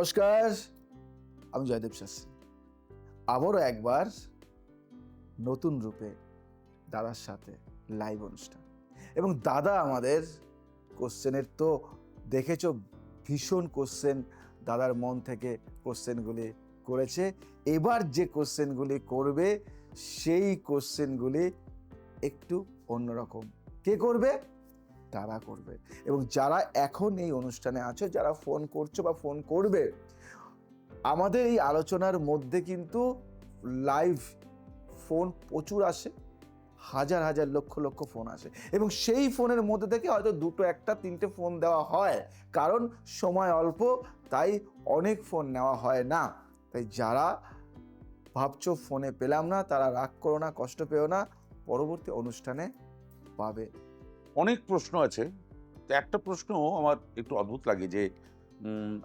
নমস্কার, আমি জয়দেব শাস্ত্রী। আবারও একবার নতুন রূপে দাদার সাথে লাইভ অনুষ্ঠান। এবং দাদা আমাদের কোশ্চেনের তো দেখেছো, ভীষণ কোশ্চেন দাদার মন থেকে কোশ্চেনগুলি করেছে। এবার যে কোশ্চেনগুলি করবে সেই কোশ্চেনগুলি একটু অন্যরকম। কে করবে? তারা করবে। এবং যারা এখন এই অনুষ্ঠানে আছো, যারা ফোন করছো বা ফোন করবে, আমাদের এই আলোচনার মধ্যে কিন্তু লাইভ ফোন প্রচুর আসে, হাজার হাজার লক্ষ লক্ষ ফোন আসে। এবং সেই ফোনের মধ্যে থেকে হয়তো দুটো একটা তিনটে ফোন দেওয়া হয়, কারণ সময় অল্প, তাই অনেক ফোন নেওয়া হয় না। তাই যারা ভাবছো ফোনে পেলাম না, তারা রাগ করো না, কষ্ট পেও না, পরবর্তী অনুষ্ঠানে পাবে। অনেক প্রশ্ন আছে। তো একটা প্রশ্ন আমার একটু অদ্ভুত লাগে যে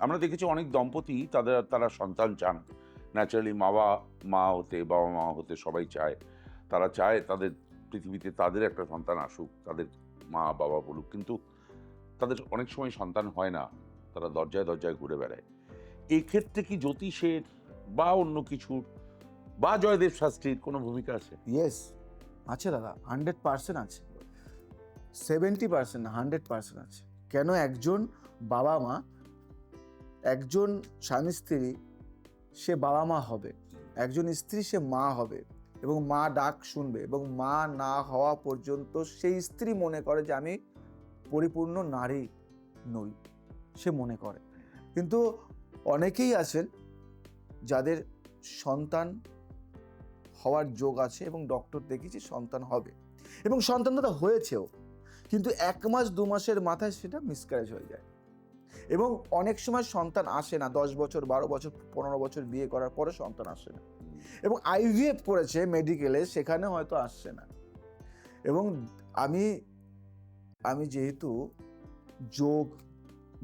আমরা দেখেছি অনেক দম্পতি তারা সন্তান চান। ন্যাচারালি মা হতে, বাবা মা হতে সবাই চায়। তারা চায় তাদের পৃথিবীতে তাদের একটা সন্তান আসুক, তাদের মা বাবা বলুক, কিন্তু তাদের অনেক সময় সন্তান হয় না। তারা দরজায় দরজায় ঘুরে বেড়ায়। এই ক্ষেত্রে কি জ্যোতিষের বা অন্য কিছুর বা জয়দেব শাস্ত্রীর কোনো ভূমিকা আছে? ইয়েস, আছে দাদা, 100% আছে, 70% না, 100% আছে। কেন? একজন বাবা মা, একজন স্বামী স্ত্রী, সে বাবা মা হবে, একজন স্ত্রী সে মা হবে, এবং মা ডাক শুনবে, এবং মা না হওয়া পর্যন্ত সেই স্ত্রী মনে করে যে আমি পরিপূর্ণ নারী নই, সে মনে করে। কিন্তু অনেকেই আছেন যাদের সন্তান হওয়ার যোগ আছে, এবং ডক্টর দেখেছি সন্তান হবে, এবং সন্তান দাদা হয়েছেও, কিন্তু 1 মাস 2 মাসের মাথায় সেটা মিসক্যারেজ হয়ে যায়। এবং অনেক সময় সন্তান আসে না, 10 বছর 12 বছর 15 বছর বিয়ে করার পরে সন্তান আসে না। এবং আইভিএফ করেছে মেডিকেলে, সেখানে হয়তো আসছে না। এবং আমি আমি যেহেতু যোগ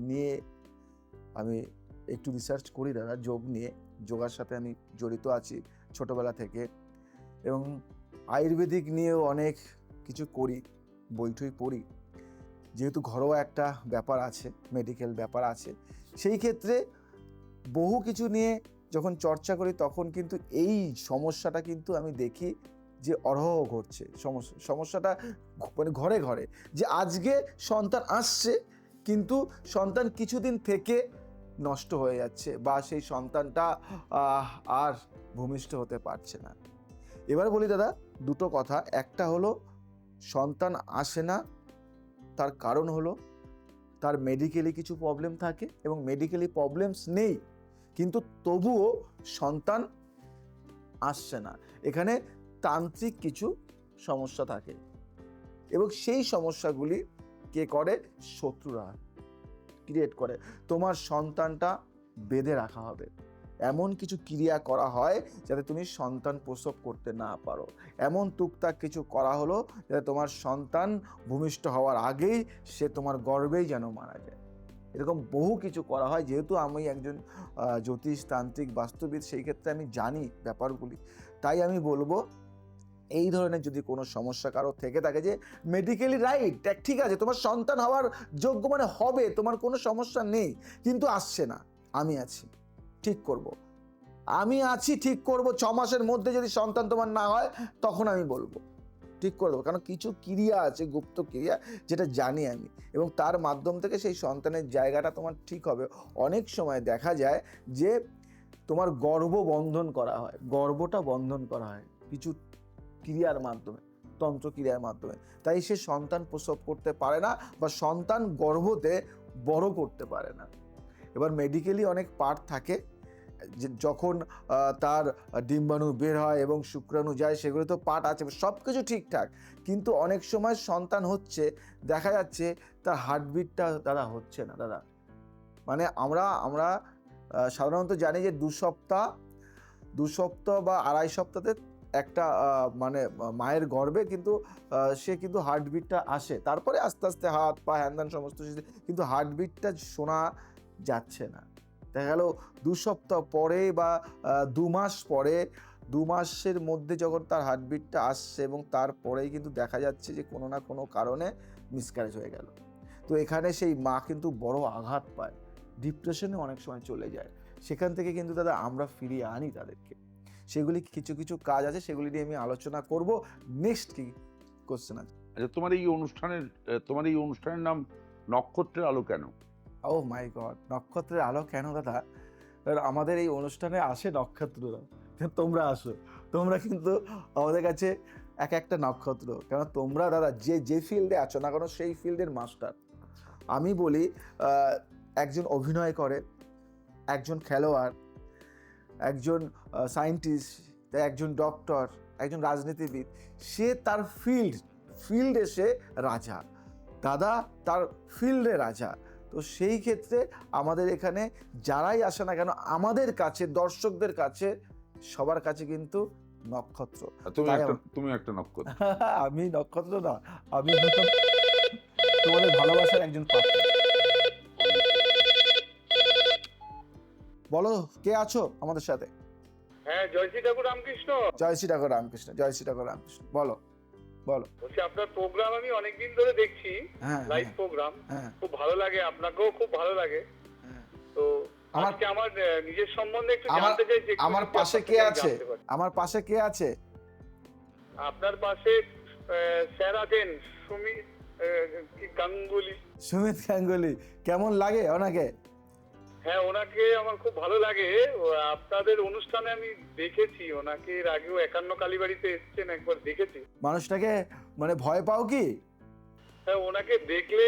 নিয়ে আমি একটু রিসার্চ করি দাদা, যোগ নিয়ে, যোগার সাথে আমি জড়িত আছি ছোটবেলা থেকে, এবং আয়ুর্বেদিক নিয়েও অনেক কিছু করি, বই পড়ি। যেহেতু ঘরোয়া একটা ব্যাপার আছে, মেডিকেল ব্যাপার আছে, সেই ক্ষেত্রে বহু কিছু নিয়ে যখন চর্চা করি, তখন কিন্তু এই সমস্যাটা কিন্তু আমি দেখি যে অরহ ঘটছে। সমস্যাটা মানে ঘরে ঘরে, যে আজকে সন্তান আসছে, কিন্তু সন্তান কিছুদিন থেকে নষ্ট হয়ে যাচ্ছে, বা সেই সন্তানটা আর ভূমিষ্ঠ হতে পারছে না। এবার বলি দাদা দুটো কথা। একটা হলো সন্তান আসে না, তার কারণ হলো তার মেডিকেলি কিছু প্রবলেম থাকে, এবং মেডিকেলি প্রবলেমস নেই, কিন্তু তবুও সন্তান আসছে না। এখানে তান্ত্রিক কিছু সমস্যা থাকে, এবং সেই সমস্যাগুলি কে করে? শত্রুরা ক্রিয়েট করে। তোমার সন্তানটা বেঁধে রাখা হবে, এমন কিছু ক্রিয়া করা হয় যাতে তুমি সন্তান প্রসব করতে না পারো। এমন টুকটাক কিছু করা হলো যাতে তোমার সন্তান ভূমিষ্ঠ হওয়ার আগেই সে তোমার গর্ভেই যেন মারা যায়। এরকম বহু কিছু করা হয়। যেহেতু আমি একজন জ্যোতিষ, তান্ত্রিক, বাস্তুবিদ, সেই ক্ষেত্রে আমি জানি ব্যাপারগুলি। তাই আমি বলবো, এই ধরনের যদি কোনো সমস্যা কারো থেকে থাকে, যে মেডিকেলি রাইট, ঠিক আছে, তোমার সন্তান হওয়ার যোগ্য, মানে হবে, তোমার কোনো সমস্যা নেই, কিন্তু আসছে না, আমি আছি, ঠিক করব, আমি আছি, ঠিক করব। 6 মাসের মধ্যে যদি সন্তান তোমার না হয়, তখন আমি বলবো ঠিক করে দেবো। কারণ কিছু ক্রিয়া আছে, গুপ্ত ক্রিয়া, যেটা জানি আমি, এবং তার মাধ্যম থেকে সেই সন্তানের জায়গাটা তোমার ঠিক হবে। অনেক সময় দেখা যায় যে তোমার গর্ভ বন্ধন করা হয়, গর্ভটা বন্ধন করা হয় কিছু ক্রিয়ার মাধ্যমে, তন্ত্র ক্রিয়ার মাধ্যমে। তাই সে সন্তান প্রসব করতে পারে না, বা সন্তান গর্ভতে বড় করতে পারে না। এবার মেডিকেলি অনেক পার্ট থাকে, যখন তার ডিম্বাণু বের হয় এবং শুক্রাণু যায়, সেগুলো তো পার্ট আছে, সব কিছু ঠিকঠাক, কিন্তু অনেক সময় সন্তান হচ্ছে, দেখা যাচ্ছে তার হার্টবিটটা দাদা হচ্ছে না দাদা। মানে আমরা সাধারণত জানি যে 2 সপ্তাহ বা 2.5 সপ্তাহে একটা মানে মায়ের গর্ভে কিন্তু সে কিন্তু হার্টবিটটা আসে, তারপরে আস্তে আস্তে হাত পা হ্যান সমস্ত কিছু, কিন্তু হার্টবিটটা শোনা যাচ্ছে না। দেখা গেল 2 সপ্তাহ পরে বা 2 মাস পরে, 2 মাসের মধ্যে যখন তার হার্টবিটটা আসছে, এবং তারপরেই কিন্তু দেখা যাচ্ছে যে কোনো না কোনো কারণে মিসক্যারেজ হয়ে গেল। তো এখানে সেই মা কিন্তু বড় আঘাত পায়, ডিপ্রেশনে অনেক সময় চলে যায়। সেখান থেকে কিন্তু দাদা আমরা ফিরিয়ে আনি তাদেরকে। সেগুলি কিছু কিছু কাজ আছে, সেগুলি নিয়ে আমি আলোচনা করব। নেক্সট কি কোশ্চেন আছে? আচ্ছা, তোমার এই অনুষ্ঠানের নাম নক্ষত্রের আলো কেন? ও মাই গড, নক্ষত্রের আলো কেন দাদা? কারণ আমাদের এই অনুষ্ঠানে আসে নক্ষত্ররা, তোমরা আসো, তোমরা কিন্তু আমাদের কাছে এক একটা নক্ষত্র। কেন তোমরা দাদা যে ফিল্ডে আছো না কেন সেই ফিল্ডের মাস্টার। আমি বলি একজন অভিনয় করে, একজন খেলোয়াড়, একজন সায়েন্টিস্ট, একজন ডক্টর, একজন রাজনীতিবিদ, সে তার ফিল্ডে সে রাজা, দাদা তার ফিল্ডে রাজা। তো সেই ক্ষেত্রে আমাদের এখানে যারাই আসে না কেন আমাদের কাছে, দর্শকদের কাছে, সবার কাছে কিন্তু নক্ষত্র। তুমি একটা নক্ষত্র। আমি নক্ষত্র না, আমি তোমাদের ভালোবাসার একজন পাত্র। বলো কে আছো আমাদের সাথে? হ্যাঁ, জয় শ্রী ঠাকুর রামকৃষ্ণ। জয় শ্রী ঠাকুর রামকৃষ্ণ, জয় শ্রী ঠাকুর রামকৃষ্ণ। বলো বলো। বলছি আপনার প্রোগ্রাম আমি অনেকদিন ধরে দেখছি, হ্যাঁ লাইভ প্রোগ্রাম, হ্যাঁ খুব ভালো লাগে, আপনাকেও খুব ভালো লাগে। হ্যাঁ। তো আমার আজকে আমার নিজের সম্বন্ধে একটু আমার জানতে চাই যে আমার একটু পাশে আপনার কে থেকে আছে? জানতে পারি। আমার পাশে কে আছে? আপনার পাশে স্যার আছেন সুমিত গাঙ্গুলি। সুমিত গাঙ্গুলি। কেমন লাগে ওনাকে? হ্যাঁ, ওনাকে আমার খুব ভালো লাগে। আপনাদের অনুষ্ঠানে আমি দেখেছি ওনাকে, এর আগেও 51 কালীবাড়িতে এসেছেন, একবার দেখেছি। মানুষটাকে মানে ভয় পাও কি? হ্যাঁ, ওনাকে দেখলে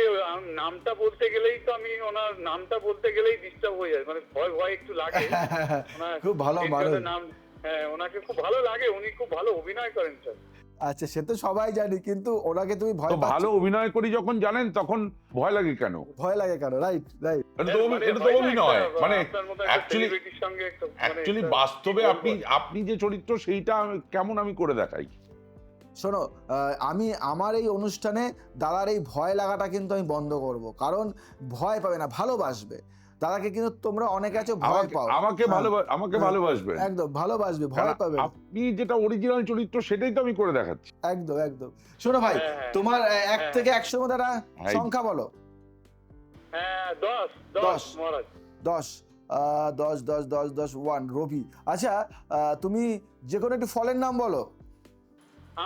নামটা বলতে গেলেই তো আমি ওনার নামটা বলতে গেলেই ডিস্টার্ব হয়ে যায়, মানে ভয় ভয় একটু লাগে। খুব ভালো মানুষ। নাম, হ্যাঁ, ওনাকে খুব ভালো লাগে, উনি খুব ভালো অভিনয় করেন স্যার। আচ্ছা, সে তো সবাই জানি, কিন্তু ওনাকে তুমি ভয় তো পাচ্ছ? ভালো অভিনয় করি যখন জানেন তখন ভয় লাগে কেন? ভয় লাগে কেন? Right right. এটা তো অভিনয়, মানে অ্যাকচুয়ালি বাস্তবে আপনি যে চরিত্র সেইটা কেমন আমি করে দেখাই। শোনো, আমি আমার এই অনুষ্ঠানে দাদার এই ভয় লাগাটা কিন্তু আমি বন্ধ করব, কারণ ভয় পাবে না, ভালোবাসবে দাদাকে। কিন্তু তোমরা অনেকে আছো ভয় পাও। আমাকে ভালোবাসবে, একদম ভালোবাসবে, ভয় পাবে না। আপনি যেটা অরিজিনাল চরিত্র সেটাই তো আমি করে দেখাচ্ছি। একদম একদম। শোনো ভাই, তোমার 1 থেকে 100 মধ্যে একটা সংখ্যা বলো। হ্যাঁ, 10 10 মহারাজ। 10 10 10 10 10 1 রবি। আচ্ছা, তুমি যে কোনো একটি ফলের নাম বলো।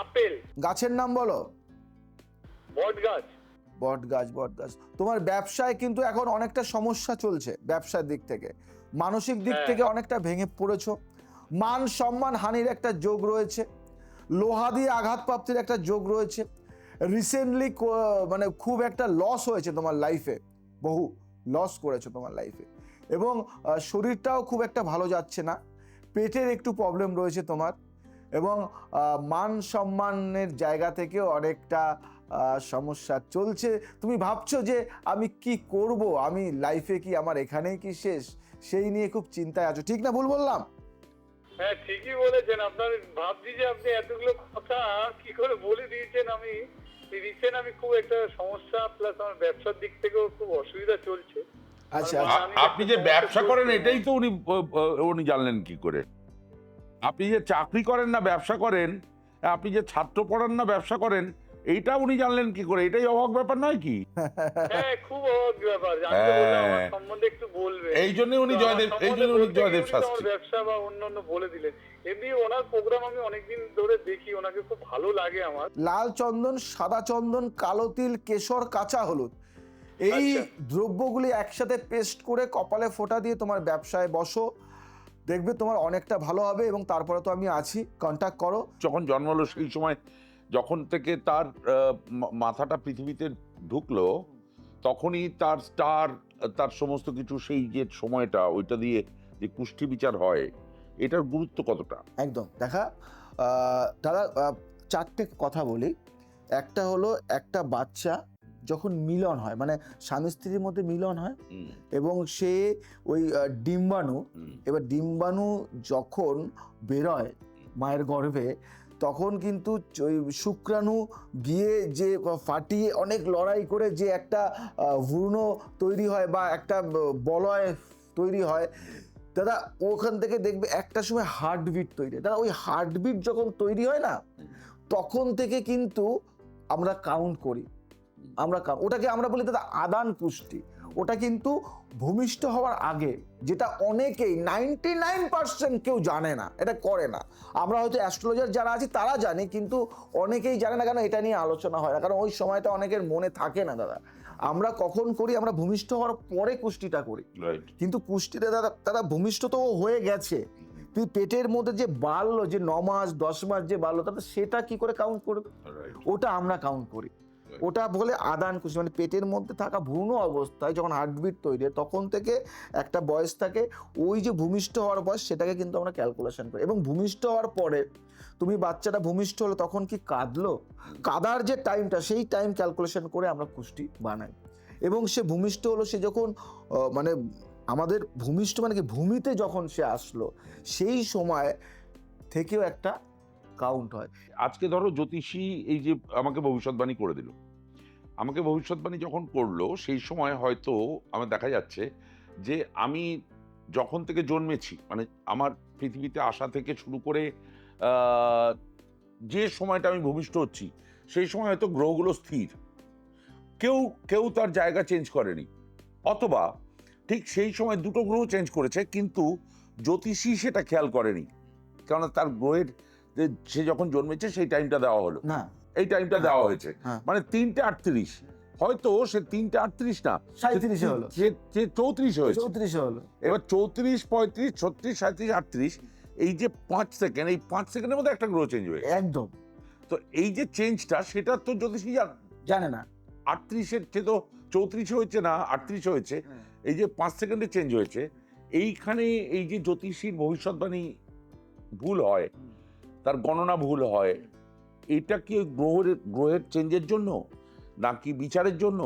আপেল। গাছের নাম বলো। বট গাছ। বট গাছ, বট গাছ। তোমার ব্যবসায় কিন্তু এখন অনেকটা সমস্যা চলছে, ব্যবসার দিক থেকে, মানসিক দিক থেকে অনেকটা ভেঙে পড়েছো। মান সম্মান হানির একটা যোগ রয়েছে, লোহা দিয়ে আঘাতপ্রাপ্তির একটা যোগ রয়েছে। রিসেন্টলি মানে খুব একটা লস হয়েছে তোমার লাইফে, বহু লস করেছো তোমার লাইফে, এবং শরীরটাও খুব একটা ভালো যাচ্ছে না, পেটের একটু প্রবলেম রয়েছে তোমার, এবং মান সম্মানের জায়গা থেকেও অনেকটা সমস্যা চলছে। তুমি ভাবছো যে আমি কি করব, আমি লাইফে কি আমার এখানেই কি শেষ, সেই নিয়ে খুব চিন্তায় আছো। ঠিক না ভুল বললাম? হ্যাঁ, ঠিকই বলেছেন। আপনার ভাবছি যে আপনি এতগুলো কথা কি করে বলে দিয়েছেন। আমি রিসেন্ট আমি খুব একটা সমস্যা, প্লাস আমার ব্যবসার দিক থেকেও খুব অসুবিধা চলছে। আচ্ছা, আপনি যে ব্যবসা করেন এটাই তো উনি জানলেন কি করে? আপনি যে চাকরি করেন না ব্যবসা করেন, আপনি যে ছাত্র পড়ান না ব্যবসা করেন, এইটা উনি জানলেন কি করে? এটাই অবাক ব্যাপার নয় কি? হ্যাঁ, খুব অবাক ব্যাপার। জানতে বললে আমার সম্বন্ধে একটু বলবে। এই জন্য উনি জয়দেব শাস্ত্রী ব্যবসা বা অন্যান্য বলে দিলেন। এমনি ওনার প্রোগ্রাম আমি অনেকদিন ধরে দেখি, ওনাকে খুব ভালো লাগে আমার। লাল চন্দন, সাদা চন্দন, কালো তিল, কেশর, কাঁচা হলুদ, এই দ্রব্যগুলি একসাথে পেস্ট করে কপালে ফোঁটা দিয়ে তোমার ব্যবসায় বসো, দেখবে তোমার অনেকটা ভালো হবে। এবং তারপরে তো আমি আছি, কন্ট্যাক্ট করো। যখন জন্মালো সেই সময়, যখন থেকে তার মাথাটা পৃথিবীতে ঢুকলো, তখনই তার স্টার, তার সমস্ত কিছু, সেই যে সময়টা, ওইটা দিয়ে যে কুষ্টি বিচার হয়, এটার গুরুত্ব কতটা? একদম দেখা দাদা, 4টে কথা বলি। একটা হলো, একটা বাচ্চা যখন মিলন হয়, মানে স্বামী স্ত্রীর মধ্যে মিলন হয়, এবং সে ওই ডিম্বাণু, এবার ডিম্বাণু যখন বেরোয় মায়ের গর্ভে, তখন কিন্তু ওই শুক্রাণু গিয়ে যে ফাটিয়ে অনেক লড়াই করে যে একটা ভ্রূণ তৈরি হয় বা একটা বলয় তৈরি হয় দাদা, ওখান থেকে দেখবে একটা সময় হার্টবিট তৈরি হয় দাদা। ওই হার্টবিট যখন তৈরি হয় না, তখন থেকে কিন্তু আমরা কাউন্ট করি, ওটাকে আমরা বলি দাদা আদান পুষ্টি। ওটা কিন্তু ভূমিষ্ঠ হওয়ার আগে, যেটা অনেকেই 99% কেউ জানে না, এটা করে না। আমরা হয়তো অ্যাস্ট্রোলজার যারা আছি তারা জানি, কিন্তু অনেকেই জানে না, কেন এটা নিয়ে আলোচনা হয় না, কারণ ওই সময়টা অনেকের মনে থাকে না দাদা। আমরা কখন করি, আমরা ভূমিষ্ঠ হওয়ার পরে কুষ্টিটা করি, রাইট। কিন্তু কুষ্টিতে দাদা ভূমিষ্ঠ তো ও হয়ে গেছে, তুই পেটের মধ্যে যে বাড়লো, যে 9 মাস 10 মাস যে বাড়লো, তাহলে সেটা কি করে কাউন্ট করবে? রাইট। ওটা আমরা কাউন্ট করি, ওটা বলে আদান কুষ্টি, মানে পেটের মধ্যে থাকা ভ্রূণ অবস্থায় যখন হার্টবিট তৈরি হয় তখন থেকে একটা বয়স থাকে, ওই যে ভূমিষ্ঠ হওয়ার বয়স সেটাকে কিন্তু আমরা ক্যালকুলেশন করি। এবং ভূমিষ্ঠ হওয়ার পরে তুমি বাচ্চাটা ভূমিষ্ঠ হলো তখন কি কাঁদলো, কাদার যে টাইমটা সেই টাইম ক্যালকুলেশন করে আমরা কুষ্টি বানাই। এবং সে ভূমিষ্ঠ হলো, সে যখন মানে আমাদের ভূমিষ্ঠ মানে কি ভূমিতে যখন সে আসলো সেই সময় থেকেও একটা কাউন্ট হয়। আজকে ধরো জ্যোতিষী এই যে আমাকে ভবিষ্যৎবাণী করে দিল, আমাকে ভবিষ্যৎবাণী যখন করলো সেই সময় হয়তো আমার দেখা যাচ্ছে যে আমি যখন থেকে জন্মেছি, মানে আমার পৃথিবীতে আসা থেকে শুরু করে যে সময়টা আমি ভূমিষ্ঠ হচ্ছি সেই সময় হয়তো গ্রহগুলো স্থির, কেউ কেউ তার জায়গা চেঞ্জ করেনি, অথবা ঠিক সেই সময় দুটো গ্রহ চেঞ্জ করেছে কিন্তু জ্যোতিষী সেটা খেয়াল করেনি, কারণ তার গ্রহের যে সে যখন জন্মেছে সেই টাইমটা দেওয়া হলো না, এই টাইমটা দেওয়া হয়েছে, হ্যাঁ। মানে 3:38, হয়তো সে 3:38 না 37 হলো, সে 34 হয়েছে। 34 হলো। এবার 34, 35, 36, 37, 38, এই যে 5 সেকেন্ড, এই 5 সেকেন্ডের মধ্যে একটা গ্রহ চেঞ্জ হয়েছে। একদম তো এই যে চেঞ্জটা সেটা তো জ্যোতিষী জানে না। 38-এর চেয়ে তো 34 হয়েছে না 38 হয়েছে, এই যে 5 সেকেন্ডে চেঞ্জ হয়েছে, এইখানে এই যে জ্যোতিষীর ভবিষ্যৎবাণী ভুল হয়, তার গণনা ভুল হয়, এটা কি গ্রহের চেঞ্জের জন্য নাকি বিচারের জন্য?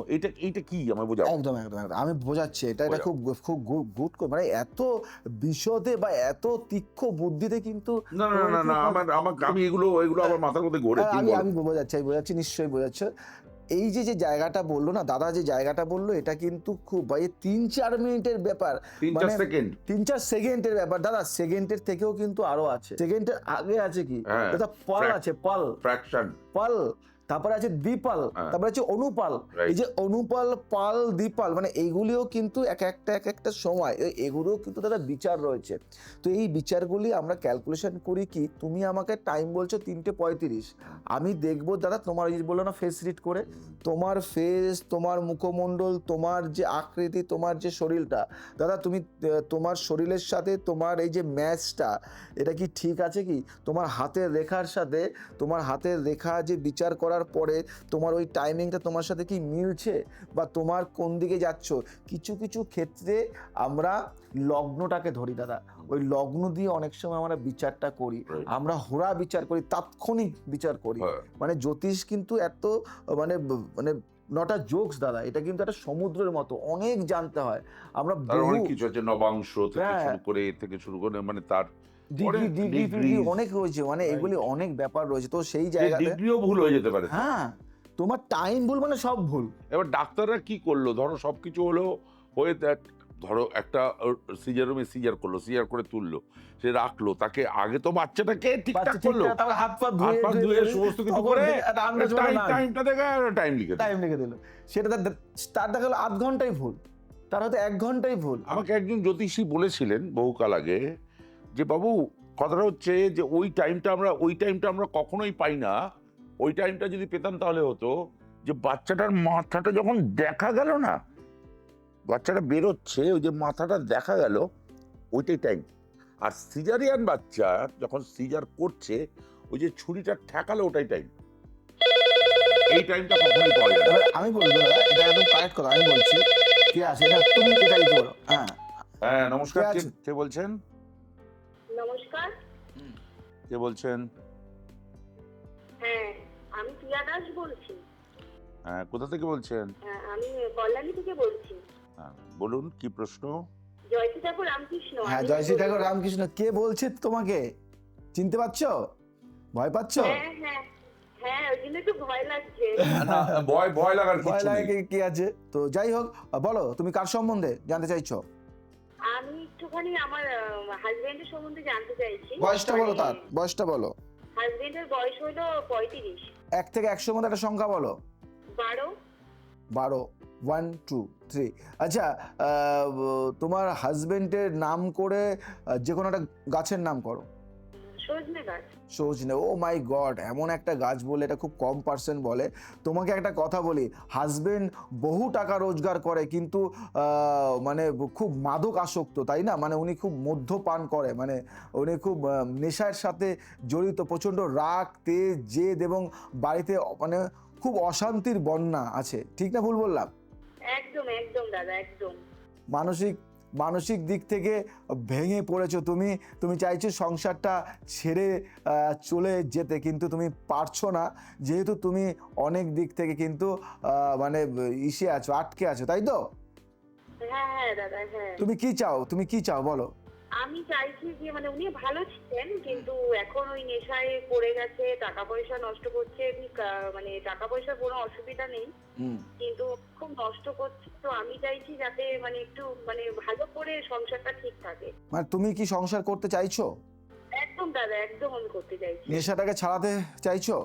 এইটা কি আমায় বোঝাও। একদম একদম একদম আমি বোঝাচ্ছি, এটা বোঝাও। খুব খুব গুড, মানে এত বিশদে বা এত তীক্ষ্ণ বুদ্ধিতে কিন্তু না না না না আমি এগুলো আমার মাথার মধ্যে ঘোরে। কি আমি বলো? আমি বোঝাচ্ছি নিশ্চয়ই বোঝাচ্ছ। এই যে জায়গাটা বললো না দাদা, যে জায়গাটা বললো, এটা কিন্তু খুব ভাই 3-4 মিনিটের ব্যাপার, 3-4 সেকেন্ড। 3-4 সেকেন্ডের ব্যাপার দাদা। সেকেন্ডের থেকেও কিন্তু আরো আছে, সেকেন্ডের আগে আছে কি হ্যাঁ, দাদা, পাল আছে, পাল ফ্র্যাকশন, পাল, তারপরে আছে দ্বিপাল, হ্যাঁ। তারপরে আছে অনুপাল। Right. এই যে অনুপাল, পাল, দ্বিপাল, মানে এইগুলিও কিন্তু এক একটা সময় এগুলোও কিন্তু দাদা বিচার রয়েছে। তো এই বিচারগুলি আমরা ক্যালকুলেশন করি কি, তুমি আমাকে টাইম বলছো 3:35, আমি দেখবো দাদা তোমার এই যে বললো না ফেস রিড করে, তোমার ফেস, তোমার মুখমণ্ডল, তোমার যে আকৃতি, তোমার যে শরীরটা দাদা, তুমি তোমার শরীরের সাথে তোমার এই যে ম্যাচটা, এটা কি ঠিক আছে কি, তোমার হাতের রেখার সাথে তোমার হাতের রেখা যে বিচার করার পরে তোমার ওই টাইমিংটা তোমার সাথে কি মিলছে, বা তোমার কোন দিকে যাচ্ছ। কিছু কিছু ক্ষেত্রে আমরা লগ্নটাকে ধরি দাদা, ওই লগ্ন দিয়ে অনেক সময় আমরা বিচারটা করি, Right. আমরা হোরা বিচার করি, তাৎক্ষণিক বিচার করি। হ্যাঁ। মানে জ্যোতিষ কিন্তু এত মানে মানে নট আ জোকস দাদা, এটা কিন্তু একটা সমুদ্রের মতো, অনেক জানতে হয়। আমরা তার বহু অনেক কিছু আছে, নবাংশ হ্যাঁ। থেকে শুরু করে মানে তার ডিগ্রি অনেক রয়েছে, মানে এগুলি অনেক ব্যাপার রয়েছে। তো সেই জায়গাতে ডিগ্রিও ভুল হয়ে যেতে পারে। হ্যাঁ, তোমার টাইম ভুল মানে সব ভুল। এবার ডাক্তাররা কি করলো, ধরো সবকিছু হলো হয়ে ধরো একটা সিজার রুমে সিজার করলো, সিজার করে তুললো, সে রাখলো, তাকে আগে তো বাচ্চাটাকে ঠিকঠাক করলো, তারপর হাত পা হাত পা ধুয়ে সমস্ত কিছু করে টাইম লিখে দিল। টাইম লিখে দিল, সেটা তার দেখা গেলো 8 ঘন্টাই ভুল, তার হয়তো 1 ঘন্টাই ভুল। আমাকে একজন জ্যোতিষী বলেছিলেন বহুকাল আগে যে বাবু, কথাটা হচ্ছে যে ওই টাইমটা আমরা কখনোই পাই না, ওই টাইমটা যদি পেতাম তাহলে হতো যে বাচ্চাটার মাথাটা যখন দেখা গেল না, বাচ্চাটা বেরোচ্ছে, ওই যে মাথাটা দেখা গেল, ওইটাই টাইম। আর সিজারিয়ান বাচ্চা যখন সিজার করছে, ওই যে ছুরিটা ঠেকালো, ওটাই টাইম। এই টাইমটা কখনোই পাওয়া যায় না। এবার আমি বলবো দাদা, এটা একদম কারেক্ট কথা, আমি বলছি কি আছে না, তুমি এটাই বলো। হ্যাঁ হ্যাঁ, নমস্কার। কে আছে? কে বলছেন? নমস্কার। কে বলছেন? হ্যাঁ, আমি প্রিয়া দাস বলছি। হ্যাঁ, কোথা থেকে বলছেন? হ্যাঁ, আমি কল্যাণী থেকে বলছি। হ্যাঁ, বলুন কি প্রশ্ন? জয়শ্রী ঠাকুর রামকৃষ্ণ। হ্যাঁ, জয়শ্রী ঠাকুর রামকৃষ্ণ। কে বলছে তোমাকে, চিনতে পারছো? ভয় পাচ্ছ? হ্যাঁ হ্যাঁ হ্যাঁ, ওই জন্য একটু ভয় লাগছে। না, ভয় লাগার ভয় কিছু লাগে নেই। কি আছে? তো যাই হোক, বলো তুমি কার সম্বন্ধে জানতে চাইছো? আমি একটুখানি আমার হাজবেন্ডের সম্বন্ধে জানতে চাইছি। বয়সটা বলো, তার বয়সটা বলো। হাজবেন্ডের বয়স হলো 35। 1 থেকে 100 মধ্যে একটা সংখ্যা বলো। 12। 12। 1 2 3 আচ্ছা, তোমার হাজবেন্ডের নাম করে যে কোনো একটা গাছের নাম করো। সজনে গাছ। সজনে, ও মাই গড, এমন একটা গাছ বলে, এটা খুব কম পার্সেন্ট বলে। তোমাকে একটা কথা বলি, হাজবেন্ড বহু টাকা রোজগার করে কিন্তু মানে খুব মাদক আসক্ত, তাই না? মানে উনি খুব মদ্যপান করে, মানে উনি খুব নেশার সাথে জড়িত, প্রচণ্ড রাগ, তেজ, জেদ এবং বাড়িতে মানে খুব অশান্তির বন্যা আছে, ঠিক না ভুল বললাম? একদম একদম দাদা, একদম। মানসিক দিক থেকে ভেঙে পড়েছো তুমি। তুমি চাইছো সংসারটা ছেড়ে চলে যেতে, কিন্তু তুমি পারছো না, যেহেতু তুমি অনেক দিক থেকে কিন্তু মানে ইসে আছো, আটকে আছো, তাই তো? হ্যাঁ হ্যাঁ দাদা, হ্যাঁ। তুমি কি চাও বলো? আমি চাইছি যে মানে উনি ভালো ছিলেন, কিন্তু এখন ওই নেশায় পড়ে গেছে, টাকা পয়সা নষ্ট করছে। মানে টাকা পয়সার কোনো অসুবিধা নেই, কিন্তু খুব নষ্ট করছে। তো আমি চাইছি যাতে মানে একটু মানে ভালো করে সংসারটা ঠিক থাকে। মানে তুমি কি সংসার করতে চাইছো? একদম দাদা, একদম আমি করতে চাইছি। নেশাটাকে ছাড়াতে চাইছো?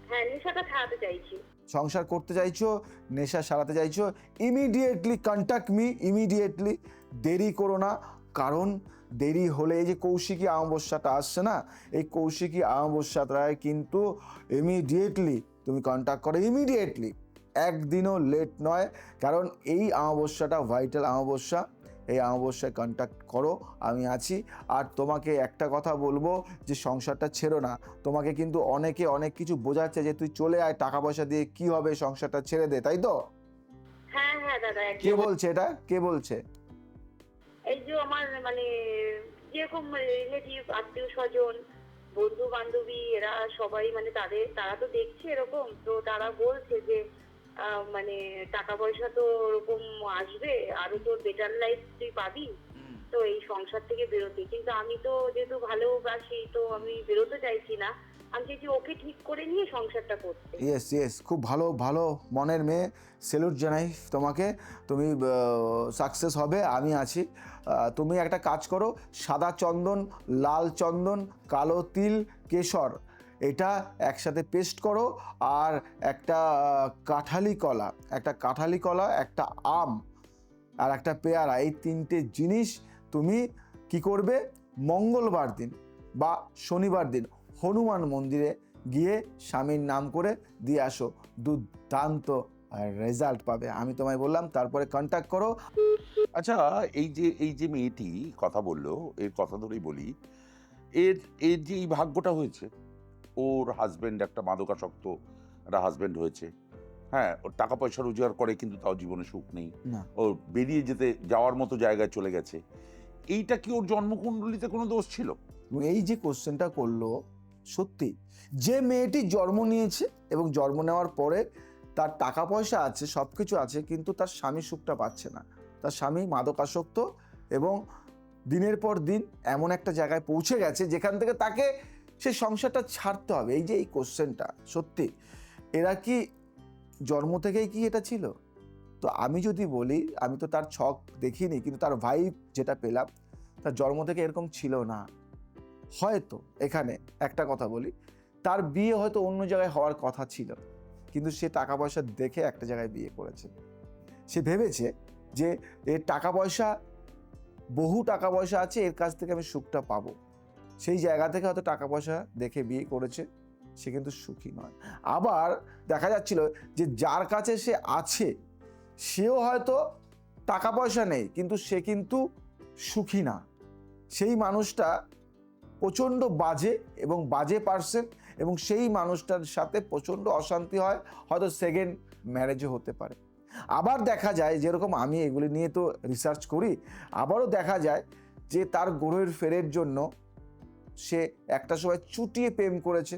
হ্যাঁ, নেশাটা ছাড়াতে চাইছি। সংসার করতে চাইছো, নেশা সারাতে চাইছো, ইমিডিয়েটলি কন্ট্যাক্ট মি, ইমিডিয়েটলি। দেরি করো না, কারণ দেরি হলে এই যে কৌশিকী অমাবস্যাটা আসছে না, এই কৌশিকী অমাবস্যাটায় কিন্তু ইমিডিয়েটলি তুমি কন্ট্যাক্ট করো, ইমিডিয়েটলি, একদিনও লেট নয়। কারণ এই অমাবস্যাটা ভাইটাল অমাবস্যা, এই অমাবস্যায় কন্ট্যাক্ট করো, আমি আছি। আর তোমাকে একটা কথা বলবো যে সংসারটা ছেড়ো না। তোমাকে কিন্তু অনেকে অনেক কিছু বোঝাচ্ছে যে তুই চলে আয়, টাকা পয়সা দিয়ে কি হবে, সংসারটা ছেড়ে দে, তাই তো? হ্যাঁ হ্যাঁ দাদা, কে একদম। বলছে এটা? কে বলছে? এই যে আমার মানে যেরকম রিলেটিভ, আত্মীয় স্বজন, বন্ধু বান্ধবী, এরা সবাই মানে তারা তো দেখছে এরকম, তো তারা বলছে যে মানে টাকা পয়সা তো ওরকম আসবে, আরো তোর বেটার লাইফ তুই পাবি, তো এই সংসার থেকে বেরোতে। কিন্তু আমি তো যেহেতু ভালোবাসি, তো আমি বেরোতে চাইছি না। আমি চাইছি ওকে ঠিক করে নিয়ে সংসারটা করতে। ইয়েস, খুব ভালো ভালো মনের মেয়ে, স্যালুট জানাই তোমাকে। তুমি সাকসেস হবে, আমি আছি। তুমি একটা কাজ করো, সাদা চন্দন, লাল চন্দন, কালো তিল, কেশর, এটা একসাথে পেস্ট করো। আর একটা কাঁঠালি কলা, একটা আম আর একটা পেয়ারা, এই তিনটে জিনিস তুমি কি করবে, মঙ্গলবার দিন বা শনিবার দিন হনুমান মন্দিরে গিয়ে স্বামীর নাম করে দিয়ে আসো, দুর্দান্ত রেজাল্ট পাবে, আমি তোমায় বললাম। তারপরে কন্ট্যাক্ট করো। আচ্ছা, এই যে মেয়েটি কথা বললো, এর কথা ধরেই বলি, এর এর যে এই ভাগ্যটা হয়েছে, ওর হাজবেন্ড একটা মাদকাসক্ত একটা হাজবেন্ড হয়েছে। হ্যাঁ, ওর টাকা পয়সা রোজগার করে কিন্তু তাও জীবনে সুখ নেই। না, ও বেরিয়ে যাওয়ার মতো জায়গায় চলে গেছে। এইটা কি ওর জন্মকুণ্ডলিতে কোনো দোষ ছিল? এই যে কোশ্চেনটা করলো, সত্যি যে মেয়েটি জন্ম নিয়েছে এবং জন্ম নেওয়ার পরে তার টাকা পয়সা আছে, সব কিছু আছে, কিন্তু তার স্বামী সুখটা পাচ্ছে না। তার স্বামী মাদকাসক্ত এবং দিনের পর দিন এমন একটা জায়গায় পৌঁছে গেছে যেখান থেকে তাকে সে সংসারটা ছাড়তে হবে। এই যে এই কোশ্চেনটা, সত্যি এরা কি জন্ম থেকেই কি এটা ছিল? তো আমি যদি বলি, আমি তো তার ছক দেখিনি, কিন্তু তার ভাইব যেটা পেলাম, তার জন্ম থেকে এরকম ছিল না। হয়তো এখানে একটা কথা বলি, তার বিয়ে হয়তো অন্য জায়গায় হওয়ার কথা ছিল, কিন্তু সে টাকা পয়সা দেখে একটা জায়গায় বিয়ে করেছে। সে ভেবেছে যে এর বহু টাকা পয়সা আছে, এর কাছ থেকে আমি সুখটা পাবো। সেই জায়গা থেকে হয়তো টাকা পয়সা দেখে বিয়ে করেছে, সে কিন্তু সুখী নয়। আবার দেখা যাচ্ছিল যে যার কাছে সে আছে, সেও হয়তো টাকা পয়সা নেই, কিন্তু সে কিন্তু সুখী না। সেই মানুষটা প্রচণ্ড বাজে পার্সন, এবং সেই মানুষটার সাথে প্রচণ্ড অশান্তি হয়, হয়তো সেকেন্ড ম্যারেজও হতে পারে। আবার দেখা যায়, যেরকম আমি এগুলি নিয়ে তো রিসার্চ করি, আবারও দেখা যায় যে তার গ্রহের ফেরের জন্য সে একটা সময় চুটিয়ে প্রেম করেছে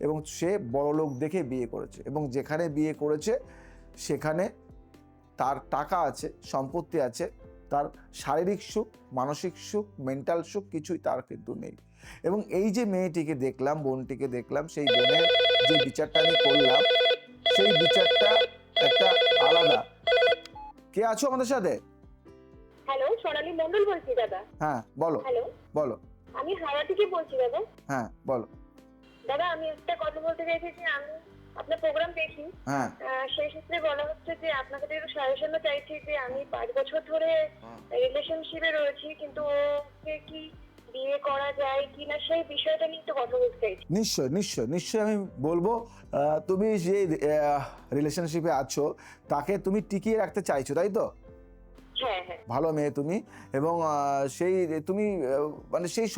এবং সে বড়লোক দেখে বিয়ে করেছে, এবং যেখানে বিয়ে করেছে সেখানে তার টাকা আছে, সম্পত্তি আছে, তার শারীরিক সুখ, মানসিক সুখ, মেন্টাল সুখ কিছুই তার কিন্তু নেই। এবং এই যে মেয়েটিকে দেখলাম, বোনটিকে দেখলাম, সেই বোনের যে বিচারটা আমি করলাম, সেই বিচারটা একটা আলাদা। কে আছো আমাদের সাথে? হ্যালো, সোনালী মন্ডল বলছি দাদা। হ্যাঁ বলো। হ্যালো, বলো। আমি হাওড়া থেকে বলছি দাদা। হ্যাঁ বলো। দাদা, আমি একটা কথা বলতে চাইছি যে আপনার প্রোগ্রাম দেখি। হ্যাঁ সেই সূত্রে বলা হচ্ছে যে আপনাকে একটু সাজেশনও চাইছি যে আমি 5 বছর ধরে রিলেশনশিপে রয়েছি, কিন্তু ওকে কি বিয়ে করা যায় কিনা সেই বিষয়টা নিয়ে একটু কথা বলতে চাইছি। নিশ্চয় নিশ্চয় নিশ্চয় আমি বলবো। তুমি যে রিলেশনশিপে আছো তাকে তুমি টিকিয়ে রাখতে চাইছো, তাই তো? হ্যাঁ হ্যাঁ। ভালো মেয়ে তুমি, এবং সেই তুমি মানে সেই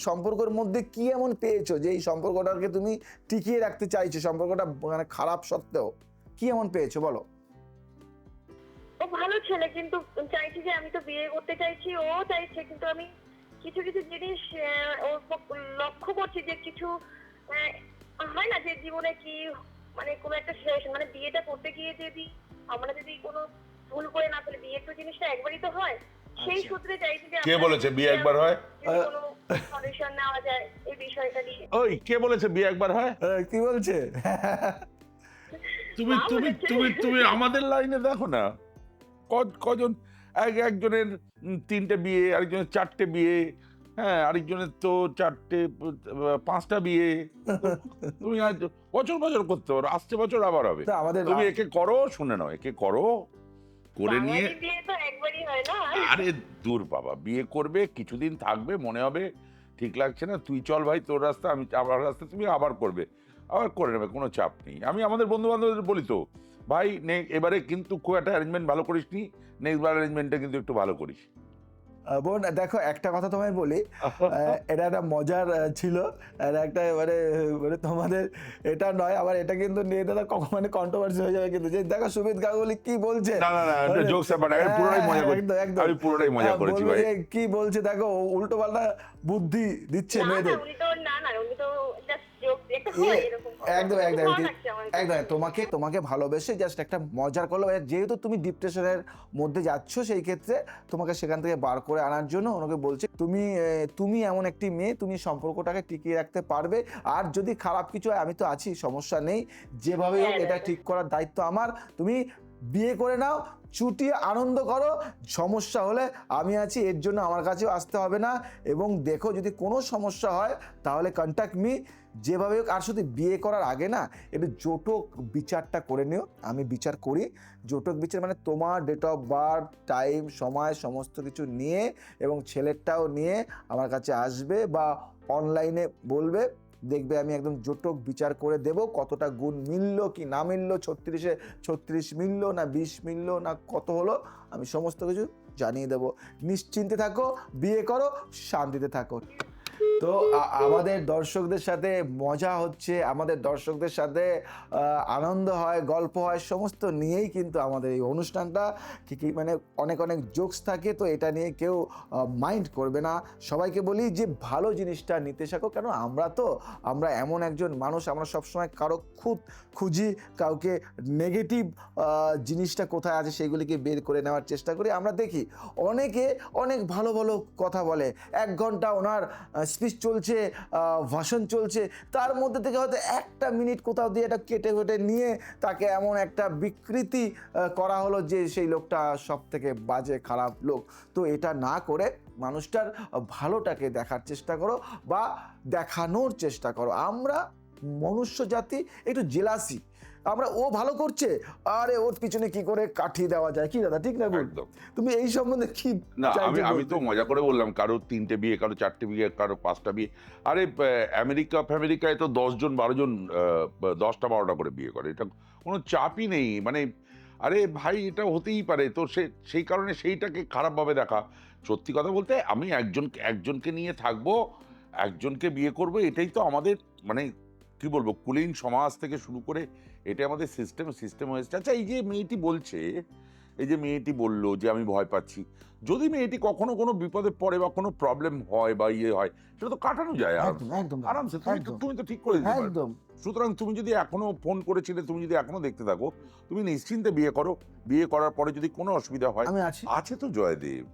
সম্পর্কের মধ্যে কি এমন পেয়েছো যে এই সম্পর্কটাকে তুমি টিকিয়ে রাখতে চাইছো, সম্পর্কটা মানে খারাপ সত্ত্বেও কি এমন পেয়েছো বলো? ও ভালো ছেলে, কিন্তু চাইছি যে আমি তো বিয়ে করতে চাইছি, ও চাইছে, কিন্তু আমি কিছু কিছু জিনিস ওর লক্ষ্য করছি যে কিছু হয় না যে জীবনে কি মানে কোনো একটা শেষ মানে বিয়েটা করতে গিয়ে যদি আমরা যদি কোনো ভুল করে না ফেলে, বিয়ে তো জিনিসটা একবারই তো হয়, সেই আচ্ছা। সূত্রে চাইছি যে কে বলেছে বিয়ে একবার হয়? যদি কোনো সলিউশন নেওয়া যায় এই বিষয়টা নিয়ে। ওই কে বলেছে বিয়ে একবার হয়? কি বলছে? তুমি মা তুমি বলেছে। তুমি তুমি আমাদের লাইনে দেখো না, কজন একজনের 3টে বিয়ে, আরেকজনের 4টে বিয়ে, হ্যাঁ আরেকজনের তো 4টে 5টা বিয়ে। তুমি আজ বছর বছর করতে পারো, আসছে বছর আবার হবে। তা আমাদের তুমি একে করো, শুনে নাও, একে করো, করে নিয়ে বাঙালি বিয়ে তো একবারই হয় না। আরে দূর বাবা, বিয়ে করবে, কিছুদিন থাকবে, মনে হবে ঠিক লাগছে না, তুই চল ভাই তোর রাস্তা, আমি আমার রাস্তা, তুমি আবার করবে, আবার করে নেবে, কোনো চাপ নেই। আমি আমাদের বন্ধু বান্ধবদের বলি তো, ভাই এবারে কিন্তু খুব একটা অ্যারেঞ্জমেন্ট ভালো করিস নি, নেক্সট বার অ্যারেঞ্জমেন্টটা কিন্তু একটু ভালো করিস। বোন দেখো একটা কথা তোমায় বলি, এটা একটা মজার ছিল, আর একটা মানে মানে তোমাদের এটা নয়, আবার এটা কিন্তু নিয়ে দাদা কখন মানে কন্ট্রোভার্সি হয়ে যাবে কিন্তু, যে দেখো সুমিত গাঙ্গুলি কি বলছে। না না না, এটা জোকস ব্যাপার না, আমি পুরোটাই মজা করছি, একদম একদম আমি পুরোটাই মজা করেছি বলবে ভাই। যে কি বলছে দেখো, উল্টো পাল্টা বুদ্ধি দিচ্ছে না না মেয়েদের। উনি তো উনি তো জাস্ট জোক একটা হয় এরকম কথা। একদম একদম ভালো লাগছে আমার কাছে। একদম তোমাকে ভালোবেসে জাস্ট একটা মজার করলো, যেহেতু তুমি ডিপ্রেশনের মধ্যে যাচ্ছ সেই ক্ষেত্রে তোমাকে সেখান থেকে বার করে আনার জন্য ওনাকে বলছে তুমি এমন একটি মেয়ে, তুমি সম্পর্কটাকে টিকিয়ে রাখতে পারবে, আর যদি খারাপ কিছু হয় আমি তো আছি, সমস্যা নেই, যেভাবে হোক এটা ঠিক করার দায়িত্ব আমার, তুমি বিয়ে করে নাও, চুটিয়ে আনন্দ করো, সমস্যা হলে আমি আছি, এর জন্য আমার কাছেও আসতে হবে না, এবং দেখো যদি কোনো সমস্যা হয় তাহলে কন্ট্যাক্ট মি, যেভাবে হোক। আর শুধু বিয়ে করার আগে না একটু জোটক বিচারটা করে নিও, আমি বিচার করি, জোটক বিচার মানে তোমার ডেট অফ বার্থ, টাইম, সময় সমস্ত কিছু নিয়ে, এবং ছেলেরটাও নিয়ে আমার কাছে আসবে বা অনলাইনে বলবে, দেখবে আমি একদম জোটক বিচার করে দেব, কতটা গুণ মিললো কি না মিললো, 36-এ 36 মিললো না 20 মিললো না কত হলো, আমি সমস্ত কিছু জানিয়ে দেবো। নিশ্চিন্তে থাকো, বিয়ে করো, শান্তিতে থাকো। তো আমাদের দর্শকদের সাথে মজা হচ্ছে, আমাদের দর্শকদের সাথে আনন্দ হয়, গল্প হয়, সমস্ত নিয়েই কিন্তু আমাদের এই অনুষ্ঠানটা, কি মানে অনেক অনেক জোকস থাকে, তো এটা নিয়ে কেউ মাইন্ড করবে না। সবাইকে বলি যে ভালো জিনিসটা নিতে শেখো, কেন আমরা এমন একজন মানুষ, আমরা সবসময় কারো খুঁজি, কাউকে নেগেটিভ জিনিসটা কোথায় আছে সেগুলিকে বের করে নেওয়ার চেষ্টা করি। আমরা দেখি অনেকে অনেক ভালো ভালো কথা বলে, 1 ঘন্টা ওনার স্পিচ চলছে, ভাষণ চলছে, তার মধ্যে থেকে হয়তো 1টা মিনিট কোথাও দিয়ে এটা কেটে কেটে নিয়ে তাকে এমন একটা বিকৃতি করা হলো যে সেই লোকটা সব থেকে বাজে খারাপ লোক। তো এটা না করে মানুষটার ভালোটাকে দেখার চেষ্টা করো বা দেখানোর চেষ্টা করো। আমরা মনুষ্য জাতি একটু জেলাসি, আমরা ও ভালো করছে, আরে ওর পিছনে কি করে কাঠি দেওয়া যায়, কি দাদা ঠিক না? একদম। তুমি এই সম্বন্ধে কি না চাইছো আমি তো বলতে? মজা করে বললাম, কারো 3টে বিয়ে, কারো 4টে বিয়ে, কারো 5টা বিয়ে। আরে আমেরিকায় তো 10 জন 12 জন 10টা 12টা করে বিয়ে করে, এটা কোনো চাপই নেই। মানে আরে ভাই এটা হতেই পারে, তো সেই কারণে সেইটাকে খারাপভাবে দেখা। সত্যি কথা বলতে আমি একজনকে নিয়ে থাকবো, একজনকে বিয়ে করব, এটাই তো আমাদের মানে কি বলবো, কুলীন সমাজ থেকে শুরু করে এটা আমাদের সিস্টেম হয়েছে। আচ্ছা এই যে মেয়েটি বললো যে আমি ভয় পাচ্ছি, যদি মেয়েটি কখনো কোনো বিপদে পড়ে বা কোনো প্রবলেম হয় বা ইয়ে হয়, সেটা তো কাটানো যায় একদম একদম আরামসে, একদম তুমি তো ঠিক করে দিতে পারবে। একদম সুতরাং তুমি যদি এখনো ফোন করেছিলে, তুমি যদি এখনো দেখতে থাকো, তুমি নিশ্চিন্তে বিয়ে করো, বিয়ে করার পরে যদি কোনো অসুবিধা হয়, আমি আছি। আছে তো জয়দেব,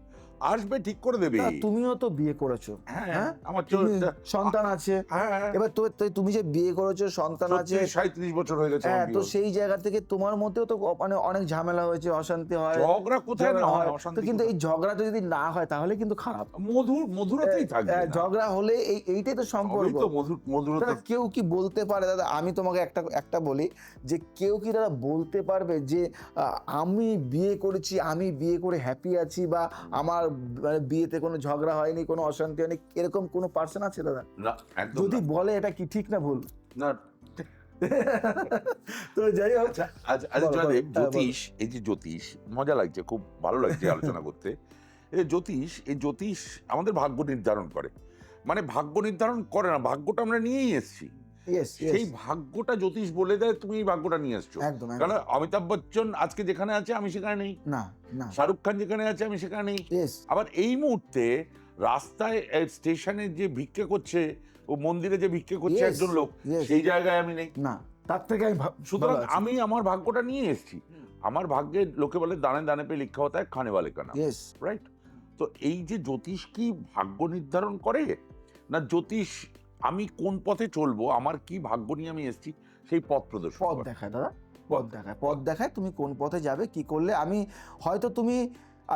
আসবে, ঠিক করে দেবে। তা তুমিও তো বিয়ে করেছো, হ্যাঁ, আমার তুমি তো- সন্তান আছে, হ্যাঁ, এবার তুমি যে বিয়ে করেছো, সন্তান আছে, 37 বছর হয়ে গেছে আমার হ্যাঁ, তো বিয়ে। সেই জায়গা থেকে তোমার মধ্যেও তো মানে অনেক ঝামেলা হয়েছে, অশান্তি হয়, ঝগড়া কোথায় না ঝগড়া হয়, হয়। অশান্তি তো কিন্তু এই কোথায়? ঝগড়াটা যদি না হয় তাহলে কিন্তু খারাপ। মধুরতাই থাকবে না। ঝগড়া হলে এইটাই তো সম্পর্ক। সবই তো মধুরতা। দাদা কেউ কি বলতে পারে, দাদা আমি তোমাকে একটা বলি, যে কেউ কি দাদা বলতে পারবে যে আমি বিয়ে করেছি, আমি বিয়ে করে হ্যাপি আছি, বা আমার মানে বিয়েতে কোনো ঝগড়া হয়নি, কোনো অশান্তি হয়নি, এরকম কোনো পার্সন আছে দাদা? না, একদম যদি না। বলে এটা কি ঠিক না ভুল? না, তো যাই হোক, বলো, জয়দেব, বলো। জ্যোতিষ, এই যে জ্যোতিষ, মজা লাগছে, খুব ভালো লাগছে আলোচনা করতে। এই জ্যোতিষ আমাদের ভাগ্য নির্ধারণ করে, মানে ভাগ্য নির্ধারণ করে না, ভাগ্যটা আমরা নিয়েই এসেছি। Yes, yes, সেই ভাগ্যটা জ্যোতিষ বলে দেয় তুমি এই ভাগ্যটা নিয়ে এসছো। একদম কারণ অমিতাভ বচ্চন আজকে যেখানে আছে আমি সেখানে নেই, না না, শাহরুখ খান যেখানে আছে আমি সেখানে নেই। yes, আবার এই মুহূর্তে রাস্তায় স্টেশনে যে ভিক্ষে করছে, ও মন্দিরে যে ভিক্ষে করছে Yes, একজন লোক, yes. সেই জায়গায় আমি নেই। না, তার থেকে আমি সুতরাং ভালো আছি। আমি আমার ভাগ্যটা নিয়ে এসেছি। আমার ভাগ্যে লোকে বলে দানে দানে পে লিখা হতা হ্যায় খানে ওয়ালে কা নাম, Yes, রাইট? তো এই যে জ্যোতিষ কি ভাগ্য নির্ধারণ করে, না জ্যোতিষ আমি কোন পথে চলবো, আমার কি ভাগ্য নিয়ে আমি এসেছি সেই পথ প্রদর্শন পথ করে। দেখায় দাদা, পথ দেখায় তুমি কোন পথে যাবে, কি করলে। আমি হয়তো তুমি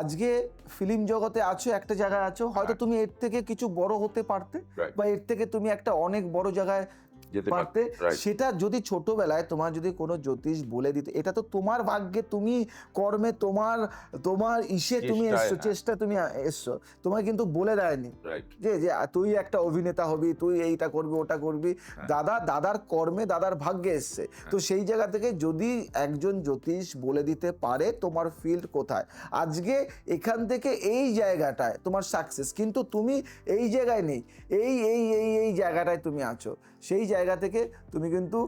আজকে ফিল্ম জগতে আছো, একটা জায়গায় আছো, হয়তো তুমি এর থেকে কিছু বড় হতে পারতে, Right. বা এর থেকে তুমি একটা অনেক বড় জায়গায় যেতে পারতে। right. সেটা যদি ছোটবেলায় তোমার যদি কোনো জ্যোতিষ বলে দিত, এটা তো তোমার ভাগ্যে, তুমি কর্মে, তোমার ইসে তুমি চেষ্টায়, এসছো, হ্যাঁ। চেষ্টা তুমি এসছো, তোমার কিন্তু বলে দেয়নি রাইট, যে তুই একটা অভিনেতা হবি, তুই এইটা করবি, ওটা করবি। দাদার কর্মে, দাদার ভাগ্যে এসছে। তো সেই জায়গা থেকে যদি একজন জ্যোতিষ বলে দিতে পারে তোমার ফিল্ড কোথায়, আজকে এখান থেকে এই জায়গাটায় তোমার সাকসেস, কিন্তু তুমি এই জায়গায় নেই, এই জায়গাটায় তুমি আছো, সেই জায়গা থেকে তুমি কিন্তু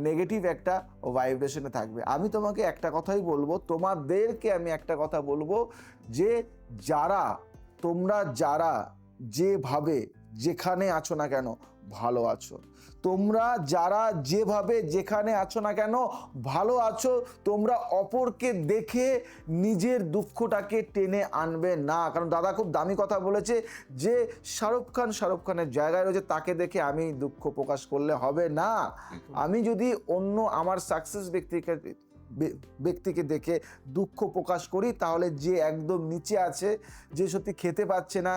নেগেটিভ একটা ভাইব্রেশনে থাকবে। আমি তোমাকে একটা কথাই বলবো, তোমাদেরকে আমি একটা কথা বলবো, যে তোমরা যারা যেভাবে যেখানে আছো না কেন ভালো আছো, তোমরা যারা যেভাবে যেখানে আছো না কেন ভালো আছো, তোমরা অপরকে দেখে নিজের দুঃখটাকে টেনে আনবে না। কারণ দাদা খুব দামি কথা বলেছে, যে শাহরুখ খানের জায়গায় রয়েছে, তাকে দেখে আমি দুঃখ প্রকাশ করলে হবে না। আমি যদি অন্য আমার সাকসেস ব্যক্তিকে দেখে দুঃখ প্রকাশ করি, তাহলে যে একদম নিচে আছে, যে সত্যি খেতে পাচ্ছে না,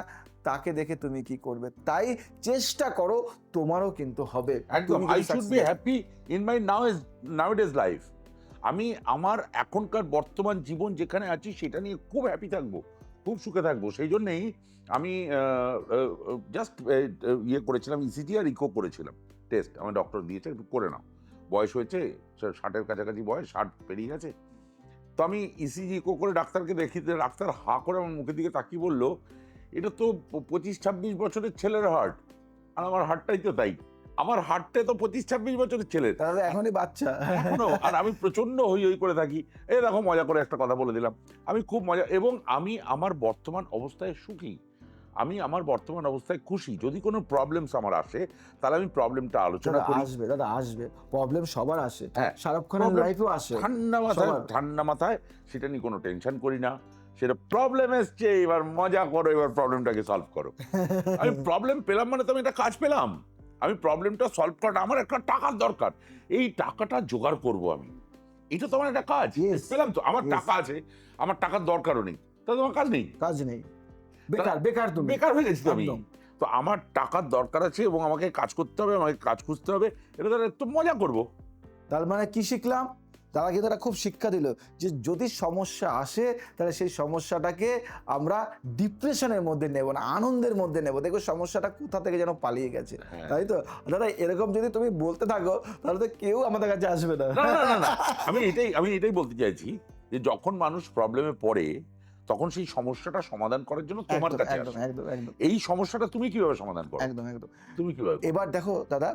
তাকে দেখে তুমি কি করবে? তাই চেষ্টা করো, তোমারও কিন্তু হবে। একদম। তুমি আই যদি should be success- happy in my নাউডেজ life. আমি আমার এখনকার বর্তমান জীবন যেখানে আছি সেটা নিয়ে খুব হ্যাপি থাকবো, খুব সুখে থাকবো। সেই জন্যেই আমি জাস্ট ইয়ে করেছিলাম, ইসিজি আর ইকো করেছিলাম টেস্ট, আমার ডক্টর দিয়েছে, একটু করে নাও, বয়স হয়েছে 60-এর কাছাকাছি বয়স, 60 পেরিয়ে গেছে। তো আমি ইসিজি ইকো করে ডাক্তারকে দেখি, ডাক্তার হা করে আমার মুখের দিকে তাকিয়ে বললো, এটা তো 25-26 বছরের ছেলের হার্ট। আর আমার হার্টটাই তো তাই, আমার হার্টটাই তো 25-26 বছরের ছেলের তাহলে এখনই বাচ্চা। এখনো। আর আমি প্রচন্ড হই হই করে থাকি, এই দেখো মজা করে একটা কথা বলে দিলাম, আমি খুব মজা, এবং আমি আমার বর্তমান অবস্থায় সুখী, আমি আমার বর্তমান অবস্থায় খুশি। যদি কোনো প্রবলেমস আমার আসে, তাহলে আমি প্রবলেমটা আলোচনা করি। দাদা আসবে প্রবলেম, সবার আসে, হ্যাঁ, শাহরুখ খানের problem লাইফেও আসে, ঠান্ডা মাথায় সেটা নিয়ে কোনো টেনশন করি না। সেটা প্রবলেম এসছে, এবার মজা করো, এবার প্রবলেমটাকে সলভ করো। আমি প্রবলেম পেলাম মানে তো আমি একটা কাজ পেলাম, আমি প্রবলেমটা সলভ করাটা, আমার একটা টাকার দরকার, এই টাকাটা জোগাড় করব আমি, এটা তো আমার একটা কাজ। Yes, পেলাম তো, আমার yes. টাকা আছে, আমার টাকার দরকারও নেই, তাহলে তোমার কাজ নেই, কাজ নেই, বেকার তুমি, বেকার হয়ে গেছি তো আমি। একদম। তো আমার টাকার দরকার আছে এবং আমাকে কাজ করতে হবে, আমাকে কাজ খুঁজতে হবে, এটা তাহলে একটু মজা করবো। তার মানে কি শিখলাম? তারা কিন্তু তারা খুব শিক্ষা দিল, যে যদি সমস্যা আসে তাহলে সেই সমস্যাটাকে আমরা ডিপ্রেশনের মধ্যে নেব না, আনন্দের মধ্যে নেব। দেখো সমস্যাটা কোথা থেকে যেন পালিয়ে গেছে, হ্যাঁ। তাই তো দাদা? এরকম যদি তুমি বলতে থাকো তাহলে তো কেউ আমাদের কাছে আসবে না। না না না না, আমি এটাই বলতে চাইছি, যে যখন মানুষ প্রবলেমে পড়ে, তখন সেই সমস্যাটা সমাধান করার জন্য তোমার কাছে একদম আসে। একদম একদম এই সমস্যাটা তুমি কিভাবে সমাধান করো, একদম একদম। তুমি কিভাবে করো? এবার দেখো দাদা,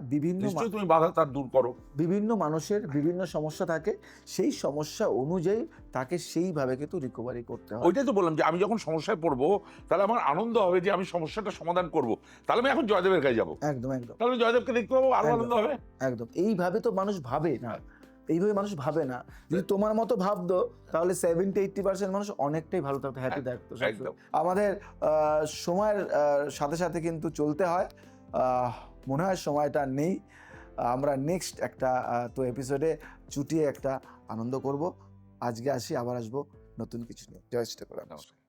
নিশ্চয়ই তুমি বাধা তার দূর করো। বিভিন্ন মানুষের বিভিন্ন সমস্যা থাকে, সেই সমস্যা অনুযায়ী তাকে সেইভাবে কিন্তু রিকভারি করতে হয়। ওইটাই তো বললাম, যে আমি যখন সমস্যায় পড়বো, তাহলে আমার আনন্দ হবে যে আমি সমস্যাটা সমাধান করব, তাহলে আমি এখন জয়দেবের কাছে যাবো, একদম একদম তাহলে আমি জয়দেবকে দেখতে পাবো, আরো একদম। আনন্দ হবে। একদম এইভাবে তো মানুষ ভাবে না, এইভাবে মানুষ ভাবে না। যদি তোমার মতো ভাবতো তাহলে 70-80% মানুষ অনেকটাই ভালো থাকতো, হ্যাপি থাকতো। একদম। আমাদের সময়ের সাথে সাথে কিন্তু চলতে হয়, মনে হয় সময়টা নেই। আমরা নেক্সট একটা তো এপিসোডে চুটিয়ে একটা আনন্দ করব। আজকে আসি, আবার আসবো নতুন কিছু নিয়ে। জয় শ্রী ঠাকুর। নমস্কার।